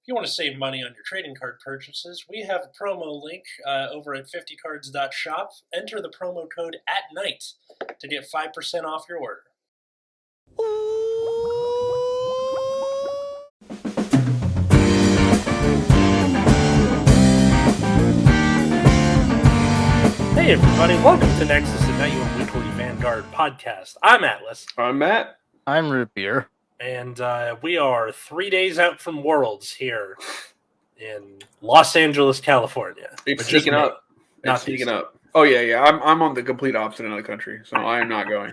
you want to save money on your trading card purchases, we have a promo link over at 50cards.shop. Enter the promo code ATNIGHT to get 5% off your order. Hey everybody, welcome to Nexus, the Night Your Weekly Vanguard podcast. I'm Atlas. I'm Matt. I'm Root Beer. And we are 3 days out from Worlds here in Los Angeles, California. It's sneaking up. It's sneaking up. Oh, yeah. I'm on the complete opposite end of the country, so I am not going.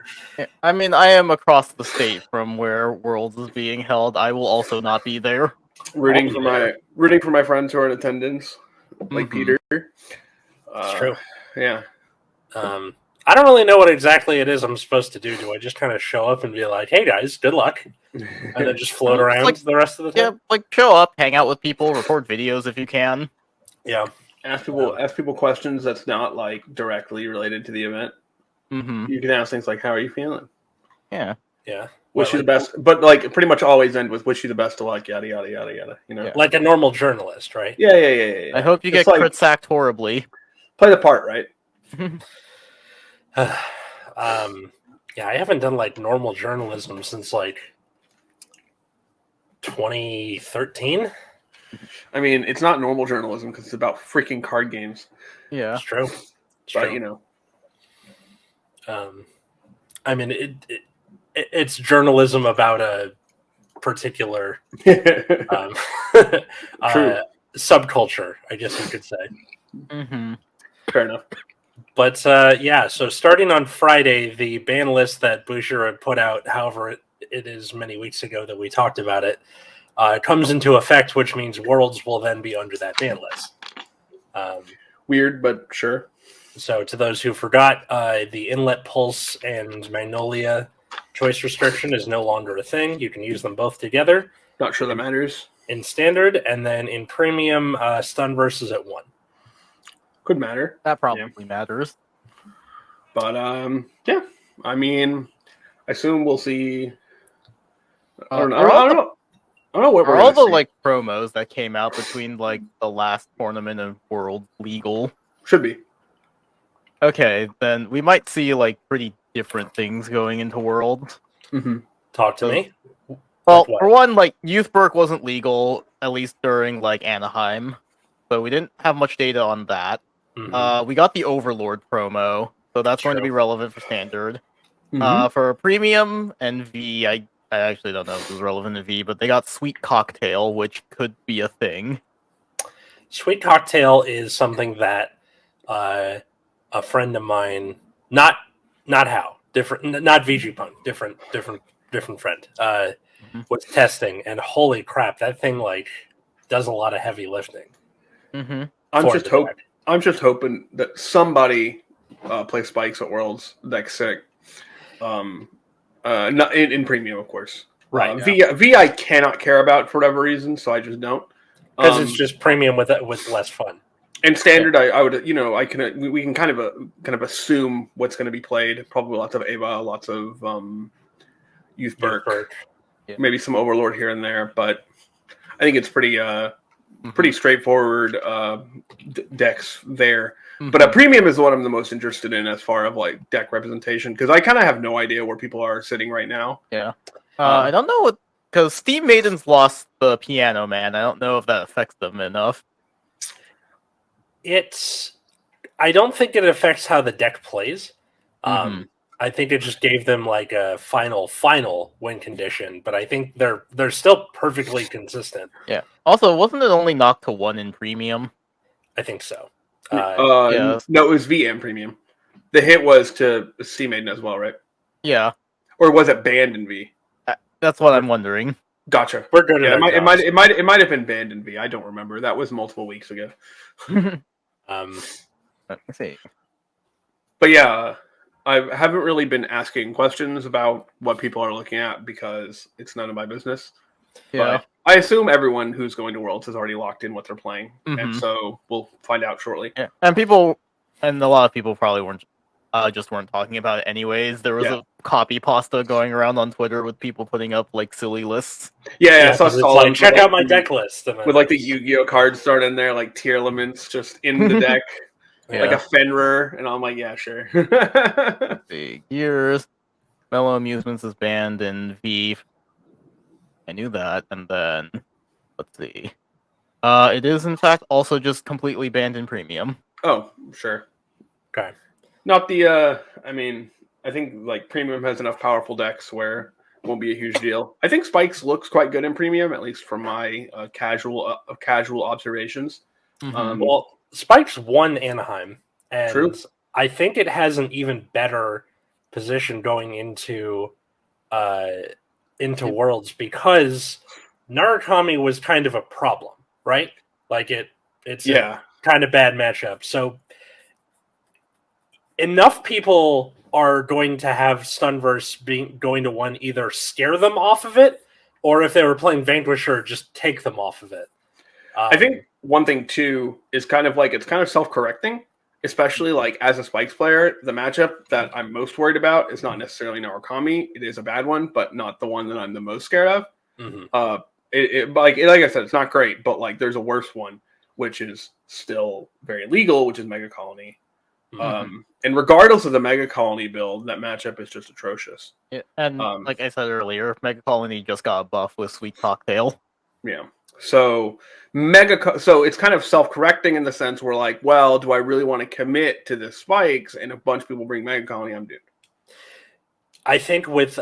I mean, I am across the state from where Worlds is being held. I will also not be there. Rooting for my friends who are in attendance, like Peter. It's true. Yeah. I don't really know what exactly it is I'm supposed to do. Do I just kind of show up and be like, hey guys, good luck? And then just float around the rest of the time? Yeah, show up, hang out with people, record videos if you can. Yeah. Ask people questions that's not like directly related to the event. Mm-hmm. You can ask things like, how are you feeling? Yeah. Wish you the best, but like pretty much always end with wish you the best of luck, yada yada yada yada. You know, like a normal journalist, right? Yeah. I hope you get crit sacked horribly. Play the part, right? Yeah, I haven't done like normal journalism since like 2013. I mean, it's not normal journalism because it's about freaking card games. Yeah, it's true. But you know, I mean, it's journalism about a particular subculture, I guess you could say. Mm-hmm. Fair enough. But yeah, so starting on Friday, the ban list that Boucher had put out, however it is many weeks ago that we talked about it, comes into effect, which means Worlds will then be under that ban list. Weird, but sure. So to those who forgot, the Inlet Pulse and Magnolia choice restriction is no longer a thing. You can use them both together. Not sure that matters. In Standard, and then in Premium, Stun versus at 1. Could matter. That probably matters. But yeah, I mean, I assume we'll see. I don't know. I don't know what we're all the see. like promos that came out between like the last tournament and World legal. Should be. Okay, then we might see like pretty different things going into World. Mm-hmm. Talk to me. Well, for one, like Youth Berk wasn't legal at least during like Anaheim, so we didn't have much data on that. Mm-hmm. We got the Overlord promo, so that's going to be relevant for Standard. Mm-hmm. For Premium and V, I actually don't know if it was relevant to V, but they got Sweet Cocktail, which could be a thing. Sweet Cocktail is something that a friend of mine, not How, different, not VG Punk, different friend, was testing, and holy crap, that thing like does a lot of heavy lifting. Mm-hmm. I'm just hoping that somebody plays Spikes at Worlds. That's sick. Not in Premium, of course. Right. V I cannot care about for whatever reason, so I just don't. Because it's just Premium with less fun. And Standard, I would, we can kind of assume what's going to be played. Probably lots of Ava, lots of Youth Berk, maybe some Overlord here and there, but I think it's pretty straightforward decks there. Mm-hmm. But a Premium is what I'm the most interested in as far as like deck representation, because I kind of have no idea where people are sitting right now. Yeah. I don't know what, because Steam Maidens lost the Piano Man. I don't know if that affects them enough. I don't think it affects how the deck plays. Mm-hmm. I think it just gave them like a final win condition, but I think they're still perfectly consistent. Yeah. Also, wasn't it only knocked to 1 in Premium? I think so. No, it was VM Premium. The hit was to Steam Maiden as well, right? Yeah. Or was it banned in V? That's what I'm wondering. Gotcha. We're good. Yeah, it might have been banned in V. I don't remember. That was multiple weeks ago. Let me see. But yeah, I haven't really been asking questions about what people are looking at because it's none of my business. Yeah. But I assume everyone who's going to Worlds has already locked in what they're playing, Mm-hmm. and so we'll find out shortly. Yeah. And a lot of people probably weren't just weren't talking about it anyways. There was a copy pasta going around on Twitter with people putting up like silly lists. Yeah, so it's like check out my deck list with like the Yu-Gi-Oh cards thrown in there, like tier elements just in the deck, like a Fenrir, and I'm like, yeah, sure. Big years. Mellow Amusements is banned in V. I knew that, and then let's see. It is in fact also just completely banned in Premium. Oh, sure. Okay. Not the. I mean, I think like Premium has enough powerful decks where it won't be a huge deal. I think Spikes looks quite good in Premium, at least from my casual observations. Mm-hmm. Well, Spikes won Anaheim, and True. I think it has an even better position going into Worlds because Narukami was kind of a problem, right? Like it's a kind of bad matchup. So enough people are going to have Stunverse going to one either scare them off of it, or if they were playing Vanquisher, just take them off of it. I think one thing too is kind of like it's kind of self-correcting, especially like as a Spikes player. The matchup that I'm most worried about is not necessarily Narukami. It is a bad one, but not the one that I'm the most scared of. Mm-hmm. Like I said, it's not great, but like there's a worse one, which is still very legal, which is Mega Colony. Mm-hmm. And regardless of the Mega Colony build, that matchup is just atrocious. Yeah, and like I said earlier, Mega Colony just got a buff with Sweet Cocktail. Yeah. So so it's kind of self-correcting in the sense where like, well, do I really want to commit to the Spikes? And a bunch of people bring Mega Colony, I'm doomed. I think with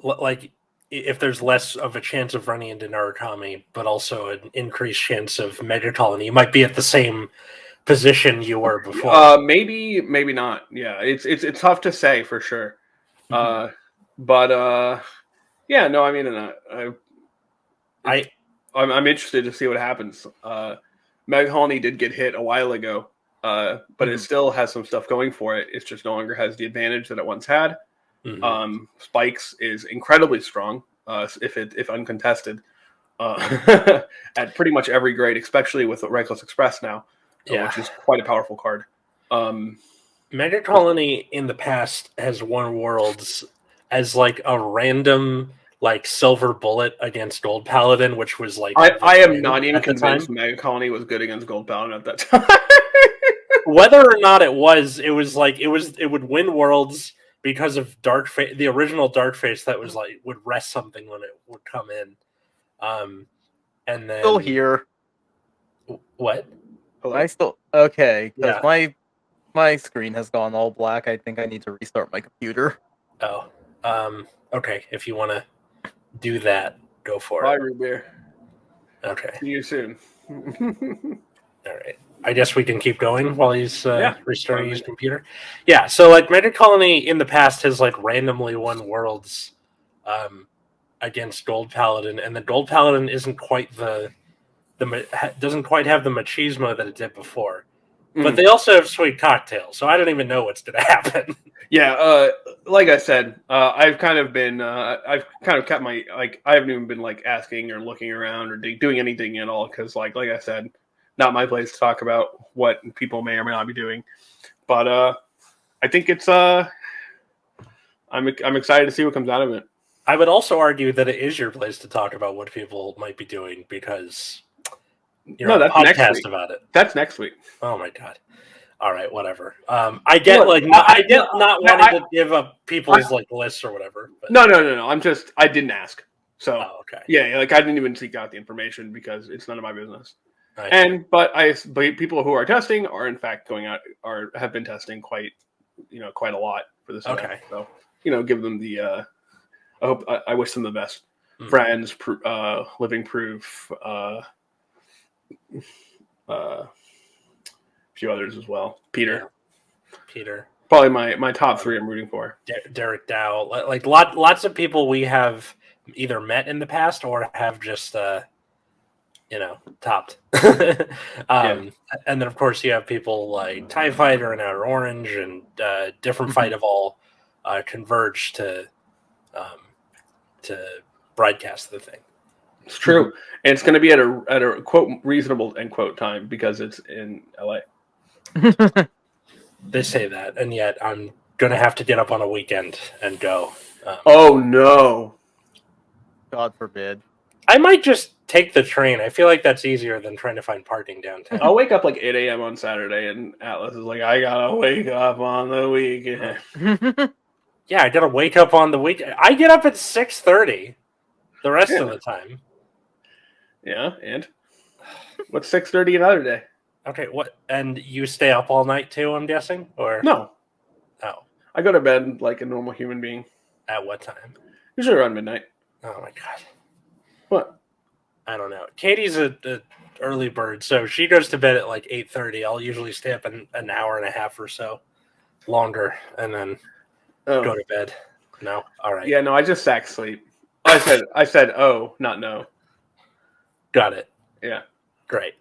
like if there's less of a chance of running into Narukami, but also an increased chance of Mega Colony, you might be at the same position you were before. Maybe not. Yeah, it's tough to say for sure. But yeah, no, I mean, I'm interested to see what happens. Mega Colony did get hit a while ago, but it still has some stuff going for it. It just no longer has the advantage that it once had. Spikes is incredibly strong, if uncontested, at pretty much every grade, especially with Reckless Express now. Which is quite a powerful card. Mega Colony in the past has won Worlds as like a random like silver bullet against Gold Paladin, which was like I am not even convinced Mega Colony was good against Gold Paladin at that time. Whether or not it would win Worlds because of the original Darkface that was like would rest something when it would come in. And then still here. What? I still okay because my screen has gone all black. I think I need to restart my computer. Oh, okay. If you want to do that, go for it. Bye, it. Root Beer. Okay. See you soon. All right. I guess we can keep going while he's restarting his computer. Yeah. So like Mega Colony in the past has like randomly won Worlds against Gold Paladin, and the Gold Paladin isn't quite doesn't quite have the machismo that it did before. But they also have Sweet Cocktail, so I don't even know what's going to happen. Yeah, like I said, I've kind of kept my, like, I haven't even been, like, asking or looking around or doing anything at all, because, like I said, not my place to talk about what people may or may not be doing. But I think it's, I'm excited to see what comes out of it. I would also argue that it is your place to talk about what people might be doing, because you're on a podcast about it. That's next week. Oh my god! All right, whatever. I get not wanting to give up people's like lists or whatever. But. No. I didn't ask. So okay. Yeah, like I didn't even seek out the information because it's none of my business. But people who are testing are in fact going out have been testing quite a lot for this event. Okay. So give them the. I wish them the best. Friends, Living Proof. A few others as well. Peter, probably my top three I'm rooting for. Derek Dow, like lots of people we have either met in the past or have just topped. And then of course you have people like TIE Fighter and Outer Orange and different Fight of All converge to broadcast the thing. It's true, and it's going to be at a quote reasonable end quote time because it's in LA. They say that, and yet I'm gonna have to get up on a weekend and go. Oh no! God forbid. I might just take the train. I feel like that's easier than trying to find parking downtown. I'll wake up like 8 a.m. on Saturday, and Atlas is like, "I gotta wake up on the weekend." Yeah, I gotta wake up on the weekend. I get up at 6:30 the rest of the time. Yeah, and what's 6:30 another day? Okay, what? And you stay up all night too? I'm guessing, or No. Oh, I go to bed like a normal human being. at what time? Usually around midnight. Oh my god, What? I don't know. Katie's a early bird, so she goes to bed at like 8:30. I'll usually stay up an hour and a half or so longer, and then go to bed. No, all right. Yeah, no, I just sack sleep. I said, oh, not no. Got it. Yeah, great.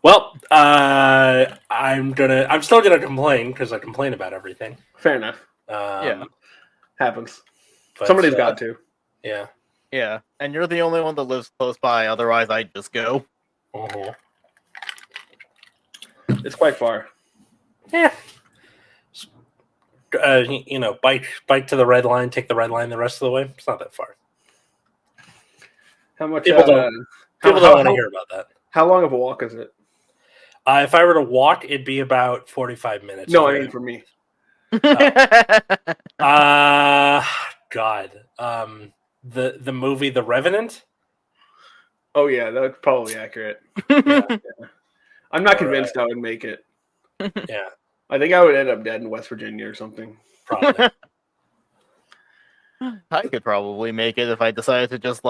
Well, I'm still gonna complain because I complain about everything. Fair enough. Yeah, happens. But, Somebody's got to. Yeah. Yeah, and you're the only one that lives close by. Otherwise, I'd just go. Uh-huh. It's quite far. Yeah. Bike to the red line, take the red line the rest of the way. It's not that far. How much? People don't want to hear about that. How long of a walk is it? If I were to walk, it'd be about 45 minutes. No, I mean for me. God. The movie The Revenant. Oh yeah, that's probably accurate. Yeah. I'm not convinced I would make it. Yeah. I think I would end up dead in West Virginia or something. Probably. I could probably make it if I decided to just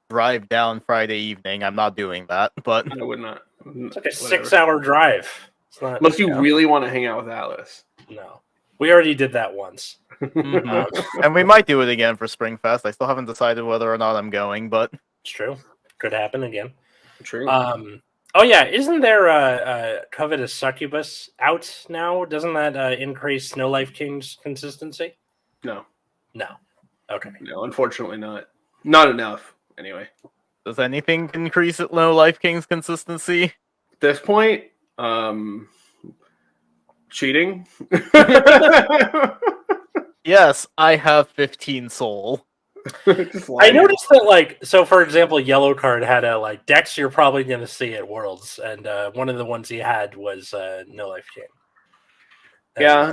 drive down Friday evening. I'm not doing that, but I would not. It's like a 6-hour drive. It's not, unless you really want to hang out with Atlas. No. We already did that once. And we might do it again for Springfest. I still haven't decided whether or not I'm going, but it's true. Could happen again. True. Oh yeah, isn't there a Covetous Succubus out now? Doesn't that increase Snow Life King's consistency? No. Okay. No, unfortunately not. Not enough. Anyway. Does anything increase No Life King's consistency? At this point, cheating. Yes, I have 15 soul. I noticed that, so for example, Yellow Card had a Dex you're probably going to see at Worlds, and one of the ones he had was No Life King. Yeah,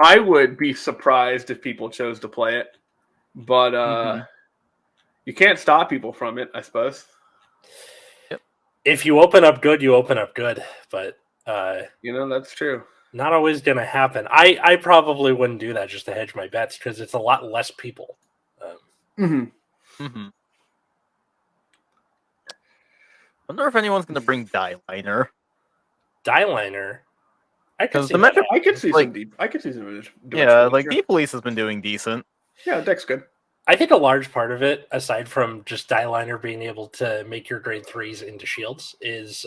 I would be surprised if people chose to play it, but you can't stop people from it, I suppose. Yep. If you open up good, you open up good, but that's true. Not always going to happen. I probably wouldn't do that just to hedge my bets because it's a lot less people. Wonder if anyone's going to bring Dieliner. Dieliner? I could see some deep. I could see some. Yeah, Deep Police has been doing decent. Yeah, deck's good. I think a large part of it, aside from just Dieliner being able to make your grade 3s into shields, is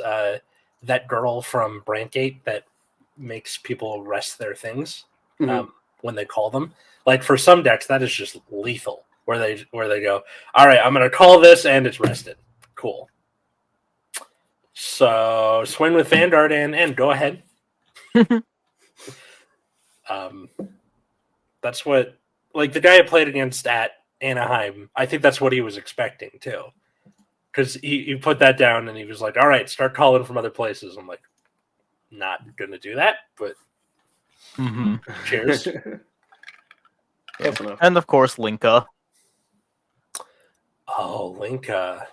that girl from Brantgate that makes people rest their things when they call them. For some decks, that is just lethal. Where they go, all right, I'm going to call this and it's rested. Cool. So swing with Vanguard and go ahead. That's what the guy I played against at Anaheim. I think that's what he was expecting too, because he put that down and he was like, all right, start calling from other places. I'm like, not gonna do that, but cheers. Yeah. And of course, Linka. Oh, Linka.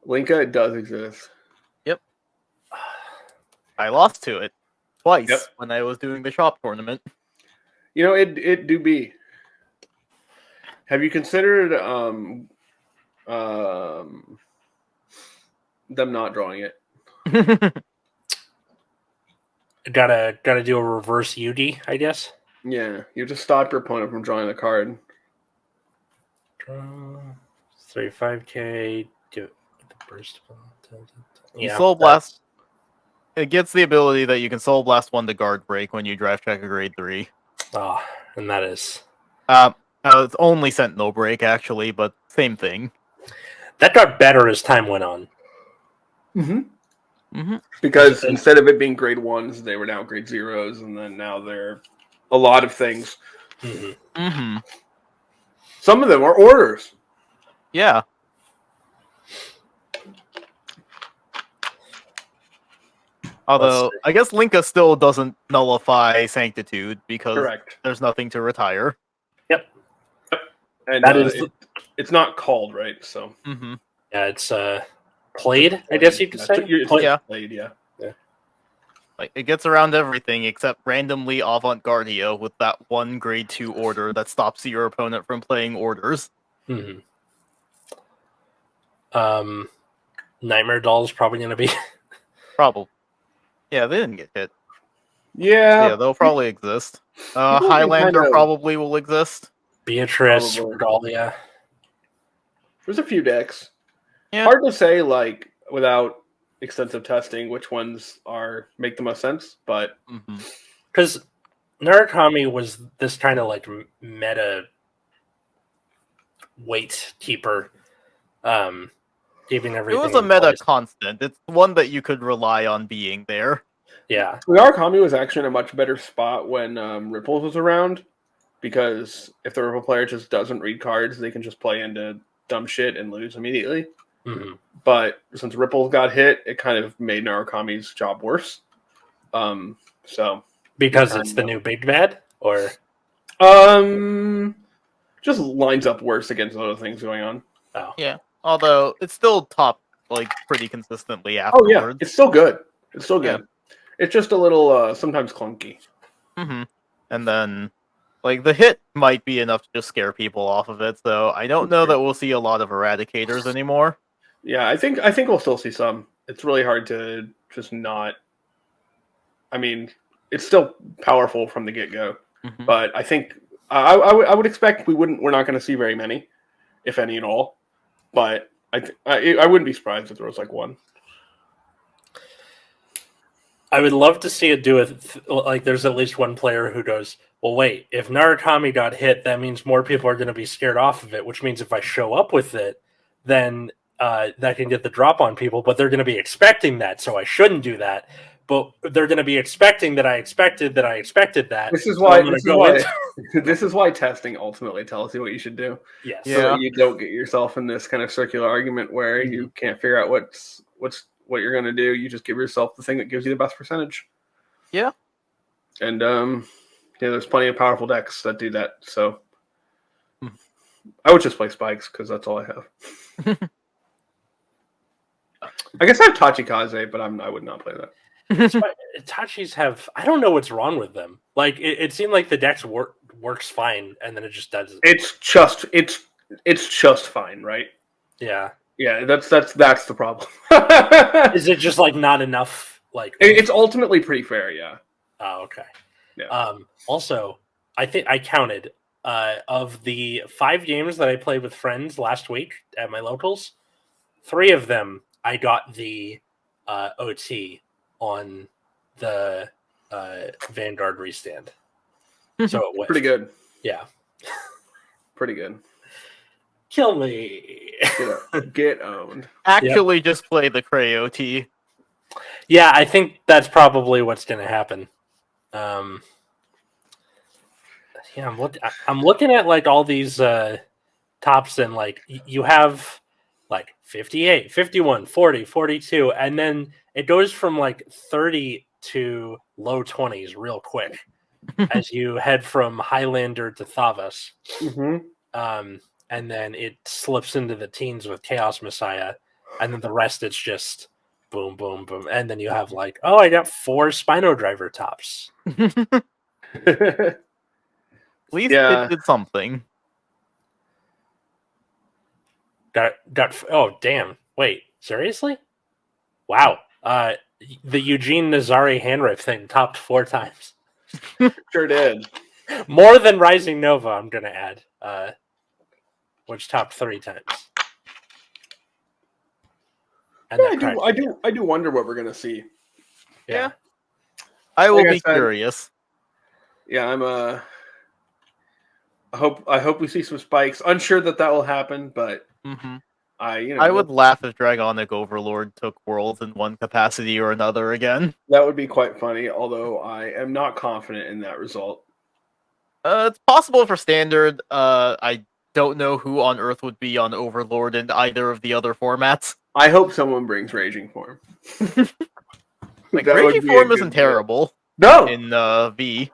Linka does exist. Yep. I lost to it twice when I was doing the shop tournament. It do be. Have you considered them not drawing it? Gotta do a reverse UD, I guess. Yeah, you just stop your opponent from drawing the card. Draw 35K. Do it with the burst. Yeah, Soul Blast. It gets the ability that you can Soul Blast 1 to guard break when you draft check a grade 3. Oh, and that is. It's only Sentinel break actually, but same thing. That got better as time went on. Because instead of it being grade 1s, they were now grade 0s, and then now they're a lot of things. Some of them are orders. Yeah. Although, I guess Linka still doesn't nullify Sanctitude because there's nothing to retire. Yep. And that is it's not called, right? So yeah, it's played, I guess you could say. Played, yeah. Like, it gets around everything except randomly Avant-Gardia with that one grade 2 order that stops your opponent from playing orders. Nightmare Doll is probably going to be... Probably. Yeah, they didn't get hit. Yeah, they'll probably exist. Highlander probably will exist. Beatrice, Regalia. There's a few decks. Yeah. Hard to say, like, without extensive testing, which ones make the most sense, but... Because Narukami was this kind of, like, meta weight keeper, keeping everything. It was a meta constant. It's one that you could rely on being there. Yeah. Narukami was actually in a much better spot when Ripples was around, because if the Ripple player just doesn't read cards, they can just play into dumb shit and lose immediately. But since Ripples got hit, it kind of made Narukami's job worse. So because it's the new big bad, or just lines up worse against other things going on. Oh yeah, although it's still top like pretty consistently afterwards. Oh yeah, it's still good. It's still good. Yeah. It's just a little sometimes clunky. And then like the hit might be enough to just scare people off of it. So I don't know that we'll see a lot of Eradicators anymore. Yeah, I think we'll still see some. It's really hard to just not. I mean, it's still powerful from the get-go, but I think I would expect we're not going to see very many, if any at all. But I wouldn't be surprised if there was like one. I would love to see it do it. Like, there's at least one player who goes, well, wait, if Narukami got hit, that means more people are going to be scared off of it, which means if I show up with it, then that can get the drop on people, but they're going to be expecting that, so I shouldn't do that. But they're going to be expecting that I expected that. This is why. This is why testing ultimately tells you what you should do. Yes. So that you don't get yourself in this kind of circular argument where you can't figure out what you're going to do. You just give yourself the thing that gives you the best percentage. Yeah. And there's plenty of powerful decks that do that. So I would just play spikes because that's all I have. I guess I have Tachikaze, but I would not play that. Tachis have... I don't know what's wrong with them. Like, it seemed like the deck works fine, and then it just doesn't. It's just fine, right? Yeah. Yeah, that's the problem. Is it just, like, not enough? Like, it's ultimately pretty fair, yeah. Oh, okay. Yeah. Also, I think I counted of the 5 games that I played with friends last week at my locals, 3 of them I got the OT on the Vanguard restand. So it went pretty good. Yeah. Pretty good. Kill me. Get owned. Actually, just play the Cray OT. Yeah, I think that's probably what's going to happen. Yeah, I'm looking at like all these tops, and like you have like 58, 51, 40, 42, and then it goes from like 30 to low 20s real quick as you head from Highlander to Thavas. And then it slips into the teens with Chaos Messiah, and then the rest it's just boom, boom, boom, and then you have like, oh, I got 4 Spino Driver tops. At least it did something. Got oh damn! Wait, seriously? Wow. The Eugene Nazari handriff thing topped 4 times. Sure did. More than Rising Nova, I'm gonna add. Which topped 3 times. And yeah, I do wonder what we're gonna see. Yeah. I will be curious. Yeah, I'm I hope we see some spikes. Unsure that will happen, but I would laugh if Dragonic Overlord took Worlds in one capacity or another again. That would be quite funny, although I am not confident in that result. It's possible for Standard. I don't know who on Earth would be on Overlord in either of the other formats. I hope someone brings Raging Form. Raging Form isn't terrible. No! In V.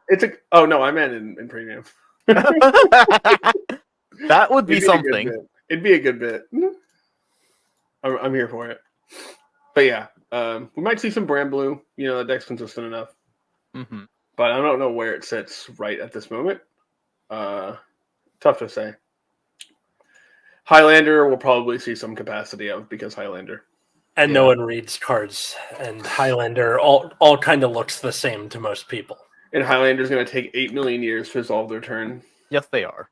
Oh, no, I meant in Premium. That would be something. It'd be a good bit. I'm here for it. But yeah, we might see some Brand Blue. That deck's consistent enough. Mm-hmm. But I don't know where it sits right at this moment. Tough to say. Highlander will probably see some capacity of, because Highlander. And no one reads cards. And Highlander all kind of looks the same to most people. And Highlander's going to take 8 million years to resolve their turn. Yes, they are.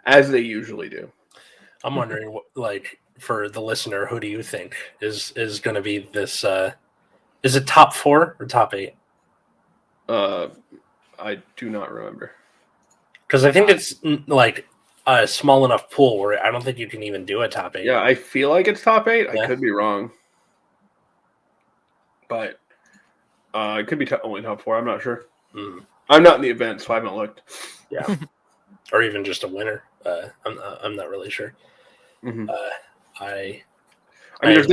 As they usually do. I'm wondering, for the listener, who do you think is going to be this? Is it top 4 or top 8? I do not remember. Because I think it's a small enough pool where I don't think you can even do a top 8. Yeah, I feel like it's top 8. Yeah. I could be wrong. But it could be only top 4. I'm not sure. Mm. I'm not in the event, so I haven't looked. Yeah. Or even just a winner. I'm not really sure. Mm-hmm. I mean, there's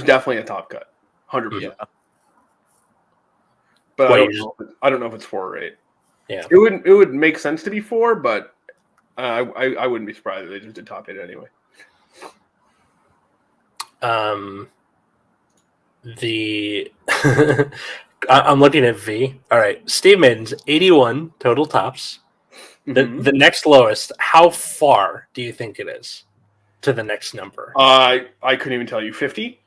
definitely a top cut, 100%. Yeah. But I don't know if it's 4 or 8. Yeah, it would make sense to be 4, but I wouldn't be surprised if they just did top 8 anyway. I'm looking at V. All right, Steve Maiden's 81 total tops. Mm-hmm. The next lowest. How far do you think it is to the next number? I couldn't even tell you. 50.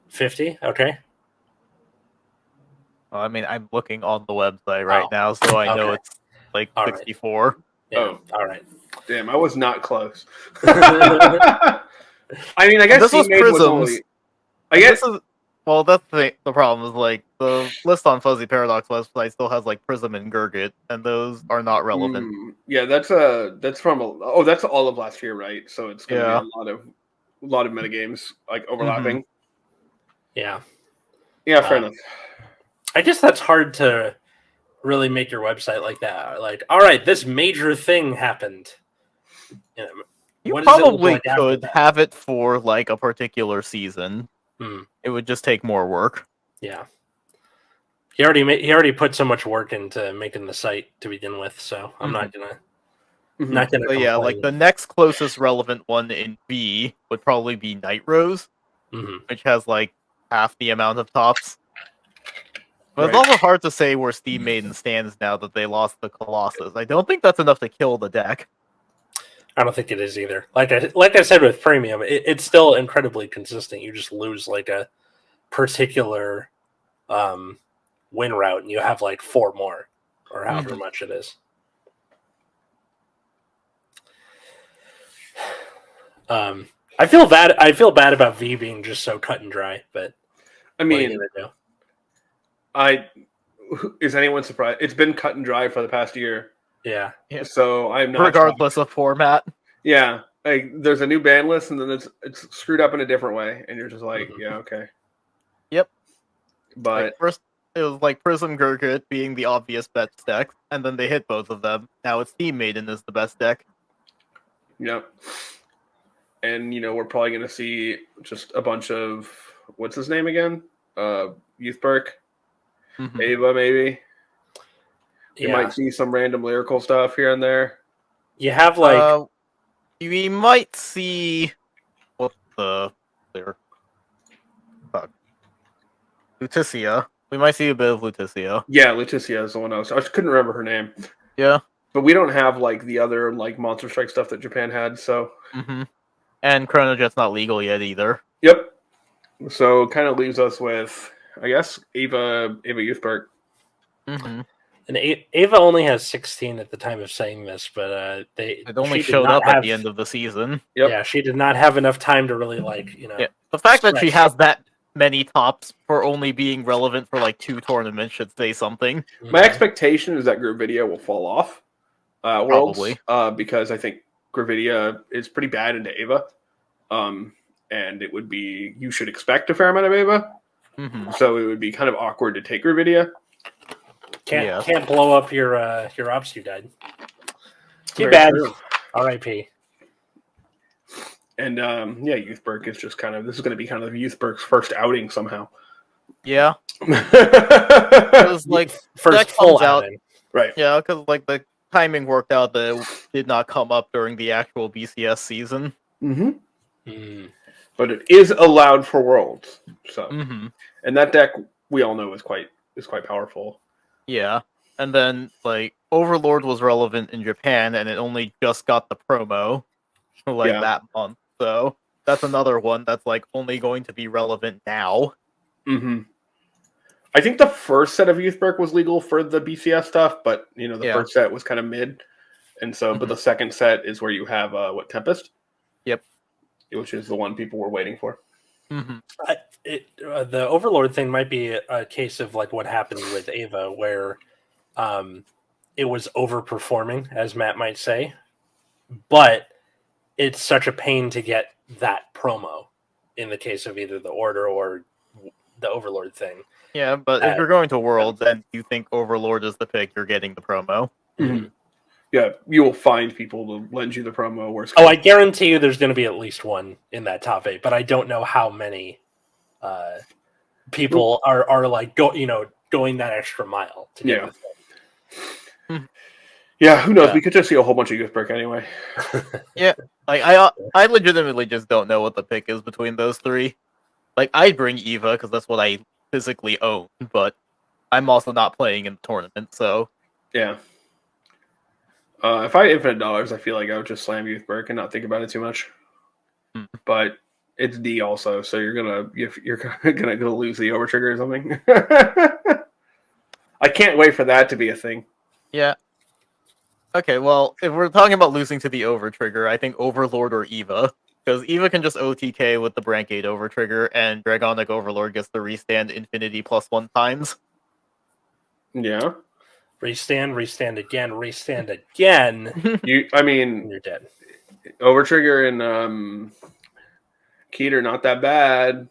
50. Okay. Well, I mean, I'm looking on the website right now, so I know it's like 64. Right. Yeah. Oh, all right. Damn, I was not close. I mean, I guess this was Prisms. Well, that's the problem is the list on Fuzzy Paradox website still has Prism and Gurgit, and those are not relevant. Yeah, that's from that's all of last year, right? So it's gonna be a lot of metagames overlapping. Yeah. Yeah, fair enough. I guess that's hard to really make your website like that. All right, this major thing happened. You probably could have it for a particular season. It would just take more work. Yeah. He already put so much work into making the site to begin with, so I'm not gonna But yeah, the next closest relevant one in B would probably be Night Rose, which has half the amount of tops. But it's also hard to say where Steve Maiden stands now that they lost the Colossus. I don't think that's enough to kill the deck. I don't think it is either. Like I said with Premium, it's still incredibly consistent. You just lose a particular win route, and you have 4 more, or however much it is. I feel bad about V being just so cut and dry, but I mean, is anyone surprised? It's been cut and dry for the past year. Yeah. So I'm not regardless of format. Yeah, there's a new ban list, and then it's screwed up in a different way, and you're just yeah, okay. Yep. But first it was Prism Gurgit being the obvious best deck, and then they hit both of them. Now it's Steam Maiden is the best deck. Yep. And we're probably gonna see just a bunch of what's his name again? Youth Perk. Ava, maybe. You might see some random lyrical stuff here and there. You have we might see what the lyric. Fuck. Lutetia. We might see a bit of Lutetia. Yeah, Lutetia is the one I couldn't remember her name. Yeah. But we don't have the other Monster Strike stuff that Japan had, so. And Chrono Jet's not legal yet either. Yep. So kind of leaves us with, I guess, Ava Youth Perk. And Ava only has 16 at the time of saying this, but it only showed up at the end of the season. Yep. Yeah, she did not have enough time to really Yeah. The fact that she has that many tops for only being relevant for 2 tournaments should say something. My expectation is that group video will fall off. Probably. Because I think Gravidia is pretty bad into Ava. And it would be, you should expect a fair amount of Ava. Mm-hmm. So it would be kind of awkward to take Gravidia. Can't blow up your ops you died. Too Very bad. true. R.I.P. And Youthberg is just kind of, this is going to be kind of Youthberg's first outing somehow. Yeah. Because like First full outing. Right. Yeah, because like the timing worked out that it did not come up during the actual BCS season. Mm-hmm. But it is allowed for Worlds. So and that deck we all know is quite powerful. Yeah. And then like Overlord was relevant in Japan and it only just got the promo that month. So that's another one that's like only going to be relevant now. Mm-hmm. I think the first set of Youthberg was legal for the BCS stuff, but the first set was kind of mid. And so but the second set is where you have Tempest? Yep. Which is the one people were waiting for. Mm-hmm. The Overlord thing might be a case of like what happened with Ava, where it was overperforming, as Matt might say, but it's such a pain to get that promo in the case of either the Order or the Overlord thing. Yeah, but if you're going to Worlds and you think Overlord is the pick, you're getting the promo. Mm-hmm. Yeah, you will find people to lend you the promo. I guarantee you there's going to be at least one in that top 8, but I don't know how many people are like going that extra mile to get the thing. Yeah, who knows? We could just see a whole bunch of Youthberg anyway. Yeah, like I legitimately just don't know what the pick is between those three. Like I'd bring Eva because that's what I physically own, but I'm also not playing in the tournament, so yeah. If I had infinite dollars, I feel like I would just slam Youthberg and not think about it too much. But it's D also, so you're gonna lose the overtrigger or something. I can't wait for that to be a thing. Yeah. Okay, well, if we're talking about losing to the overtrigger, I think Overlord or Eva. Because Eva can just OTK with the Brankgate overtrigger, and Dragonic Overlord gets the restand Infinity +1 times. Yeah. Restand again. You're dead. Overtrigger and Keter, not that bad.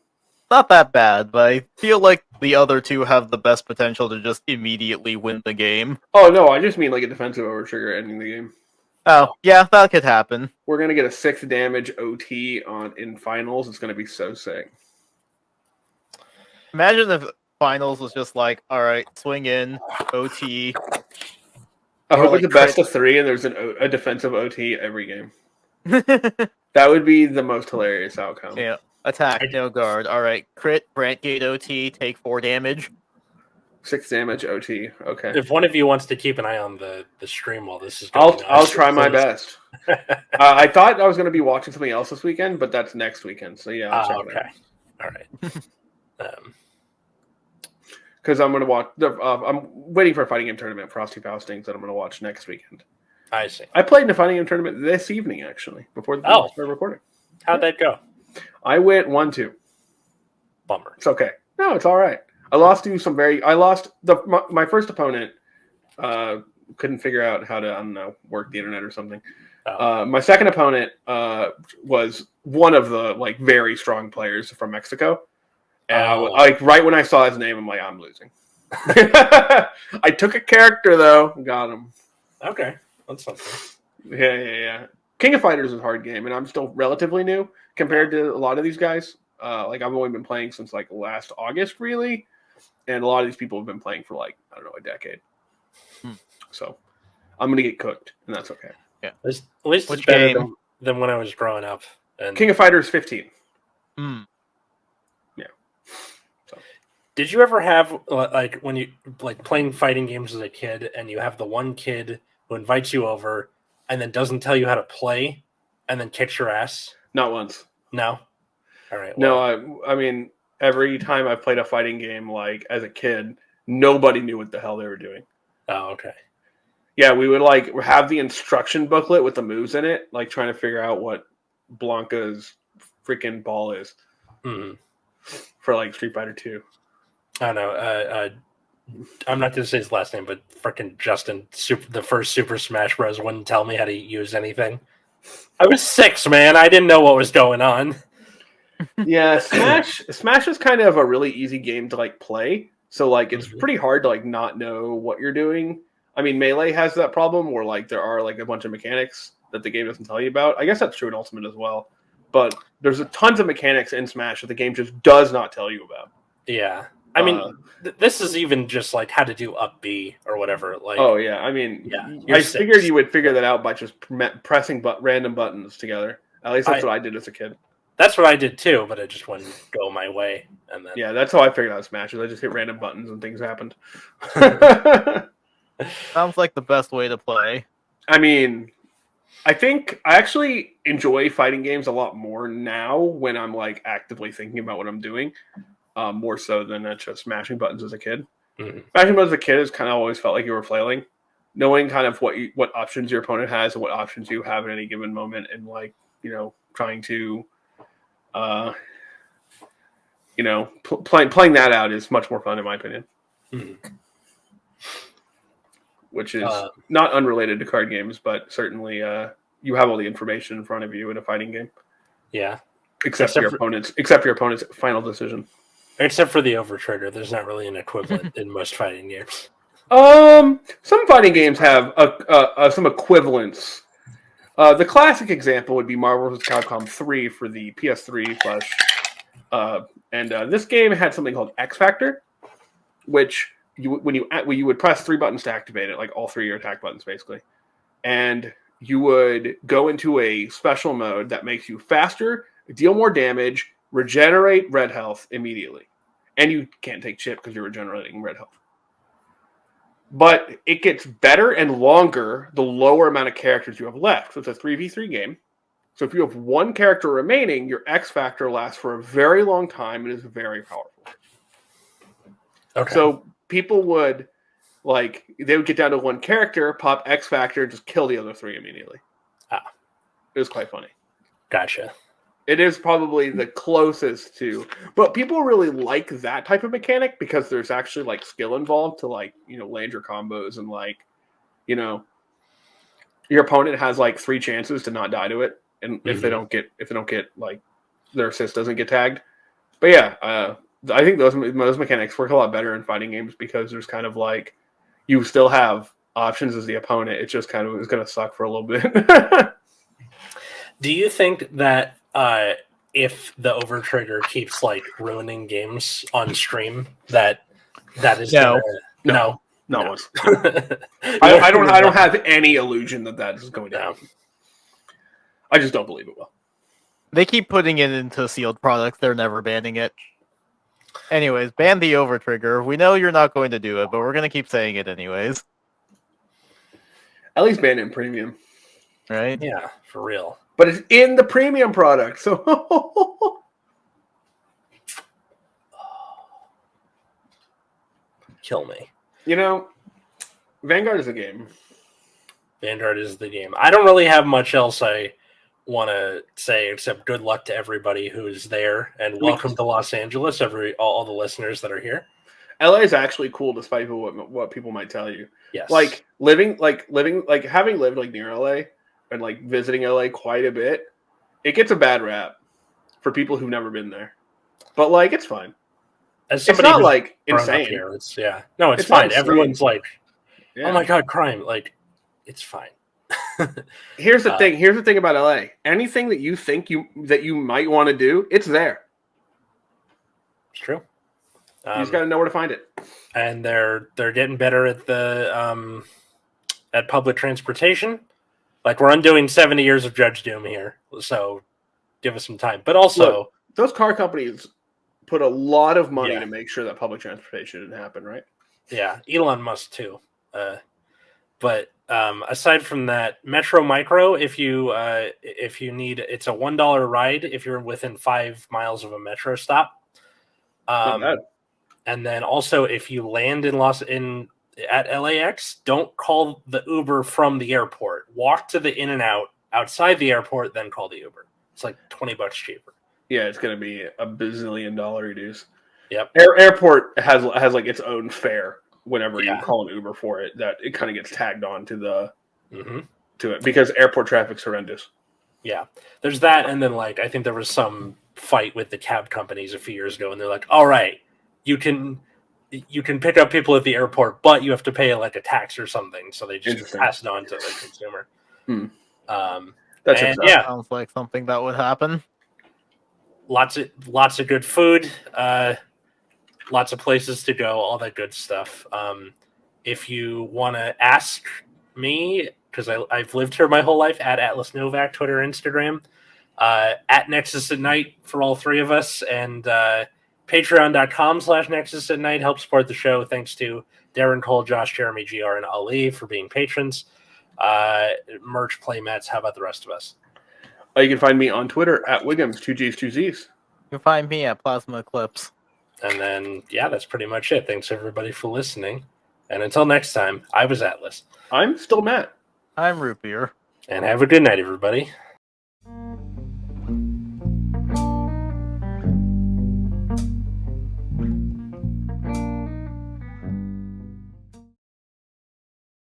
Not that bad, but I feel like the other two have the best potential to just immediately win the game. Oh, no, I just mean like a defensive overtrigger ending the game. Oh, yeah, that could happen. We're going to get a 6 damage OT in finals. It's going to be so sick. Imagine if finals was just like, alright, swing in, OT. I hope it's a best of 3 and there's a defensive OT every game. That would be the most hilarious outcome. Yeah. Attack, no guard. Alright, crit, Brankgate OT, take 4 damage. 6 damage OT. Okay. If one of you wants to keep an eye on the stream while this is going on, I'll try my best. I thought I was going to be watching something else this weekend, but that's next weekend. So yeah. Okay. All right. Because I'm going to watch. I'm waiting for a fighting game tournament, Frosty Faustings, that I'm going to watch next weekend. I see. I played in a fighting game tournament this evening, actually, before the recording. How'd that go? I went 1-2. Bummer. It's okay. No, it's all right. I lost to my first opponent. Couldn't figure out how to work the internet or something. My second opponent was one of the very strong players from Mexico. And right when I saw his name, I'm like, I'm losing. I took a character though, got him. Okay, that's something. Yeah. King of Fighters is a hard game, and I'm still relatively new compared to a lot of these guys. I've only been playing since last August, really, and a lot of these people have been playing for a decade. So I'm gonna get cooked, and that's okay. Yeah, at least it's better than when I was growing up. And King of Fighters 15. Yeah. So. Did you ever have when you playing fighting games as a kid, and you have the one kid who invites you over and then doesn't tell you how to play, and then kicks your ass? Not once. No. All right. Well. No, I mean, every time I played a fighting game, as a kid, nobody knew what the hell they were doing. Oh, okay. Yeah, we would have the instruction booklet with the moves in it, trying to figure out what Blanca's freaking ball is for Street Fighter 2. I don't know. I'm not going to say his last name, but freaking Justin, the first Super Smash Bros. Wouldn't tell me how to use anything. I was 6, man. I didn't know what was going on. Yeah, Smash is kind of a really easy game to like play. So like it's pretty hard to like not know what you're doing. I mean, Melee has that problem where like there are like a bunch of mechanics that the game doesn't tell you about. I guess that's true in Ultimate as well. But there's tons of mechanics in Smash that the game just does not tell you about. Yeah. I mean, this is even just like how to do up B or whatever. Like, oh yeah, I mean, yeah, I figured you would figure that out by just pressing random buttons together. At least that's what I did as a kid. That's what I did too, but it just wouldn't go my way. And then yeah, that's how I figured out Smash. I just hit random buttons and things happened. Sounds like the best way to play. I mean, I think I actually enjoy fighting games a lot more now when I'm like actively thinking about what I'm doing, more so than just smashing buttons as a kid. Mm-hmm. Smashing buttons as a kid has kind of always felt like you were flailing, knowing kind of what options your opponent has and what options you have at any given moment, and like trying to, playing that out is much more fun in my opinion. Mm-hmm. Which is not unrelated to card games, but certainly you have all the information in front of you in a fighting game. Yeah, except for your opponent's final decision. Except for the overtrigger, there's not really an equivalent in most fighting games. Some fighting games have some equivalents. The classic example would be Marvel vs. Capcom 3 for the PS3 and this game had something called X Factor, which you would press 3 buttons to activate it, like all 3 of your attack buttons basically, and you would go into a special mode that makes you faster, deal more damage, regenerate red health immediately, and you can't take chip because you're regenerating red health. But it gets better and longer the lower amount of characters you have left. So it's a 3v3 game. So if you have 1 character remaining, your X Factor lasts for a very long time and is very powerful. Okay. So people would they would get down to 1 character, pop X Factor, and just kill the other 3 immediately. It was quite funny. Gotcha. It is probably the closest to, but people really like that type of mechanic because there's actually like skill involved to land your combos and your opponent has like 3 chances to not die to it, and if they don't get like their assist doesn't get tagged. But yeah, I think those mechanics work a lot better in fighting games because there's kind of like you still have options as the opponent. It just kind of is going to suck for a little bit. Do you think that if the overtrigger keeps like ruining games on stream, that is no. I don't have any illusion that is going to happen. I just don't believe it will. They keep putting it into sealed products. They're never banning it. Anyways, ban the overtrigger. We know you're not going to do it, but we're going to keep saying it anyways. At least ban it in premium. Right? Yeah, for real. But it's in the premium product, so kill me. Vanguard is a game. Vanguard is the game. I don't really have much else I want to say except good luck to everybody who's there and welcome to Los Angeles. All the listeners that are here. LA is actually cool, despite what people might tell you. Yes, having lived near LA. And visiting LA quite a bit, it gets a bad rap for people who've never been there. But it's fine. It's not insane. Here, it's fine. Everyone's oh my god, crime! It's fine. Here's the thing. Here's the thing about LA. Anything that you think that you might want to do, it's there. It's true. You just got to know where to find it. And they're getting better at the at public transportation. We're undoing 70 years of Judge Doom here, so give us some time. But also, those car companies put a lot of money to make sure that public transportation didn't happen, right? Yeah, Elon Musk too. But aside from that, Metro Micro, if you need, it's a $1 ride if you're within 5 miles of a metro stop. Not bad. And then also, if you land at LAX, don't call the Uber from the airport. Walk to the In-N-Out outside the airport, then call the Uber. It's like $20 cheaper. Yeah, it's going to be a bazillion dollar reduce. Yep. Airport has its own fare whenever you call an Uber for it. That it kind of gets tagged on to to it because airport traffic's horrendous. Yeah, there's that, and then like I think there was some fight with the cab companies a few years ago, and they're like, "All right, you can pick up people at the airport, but you have to pay like a tax or something." So they just pass it on to the consumer. That sounds like something that would happen. Lots of good food, lots of places to go, all that good stuff. If you want to ask me, because I've lived here my whole life, at Atlas Novak, Twitter, Instagram, at Nexus at Night for all three of us, and patreon.com/Nexus at Night help support the show. Thanks to Darren, Cole, Josh, Jeremy, GR, and Ali for being patrons. Merch, playmats, how about the rest of us? You can find me on Twitter at Wiggums, 2Gs, 2Zs. You can find me at Plasma Eclipse. And then, yeah, that's pretty much it. Thanks, everybody, for listening. And until next time, I was Atlas. I'm still Matt. I'm Root Beer. And have a good night, everybody.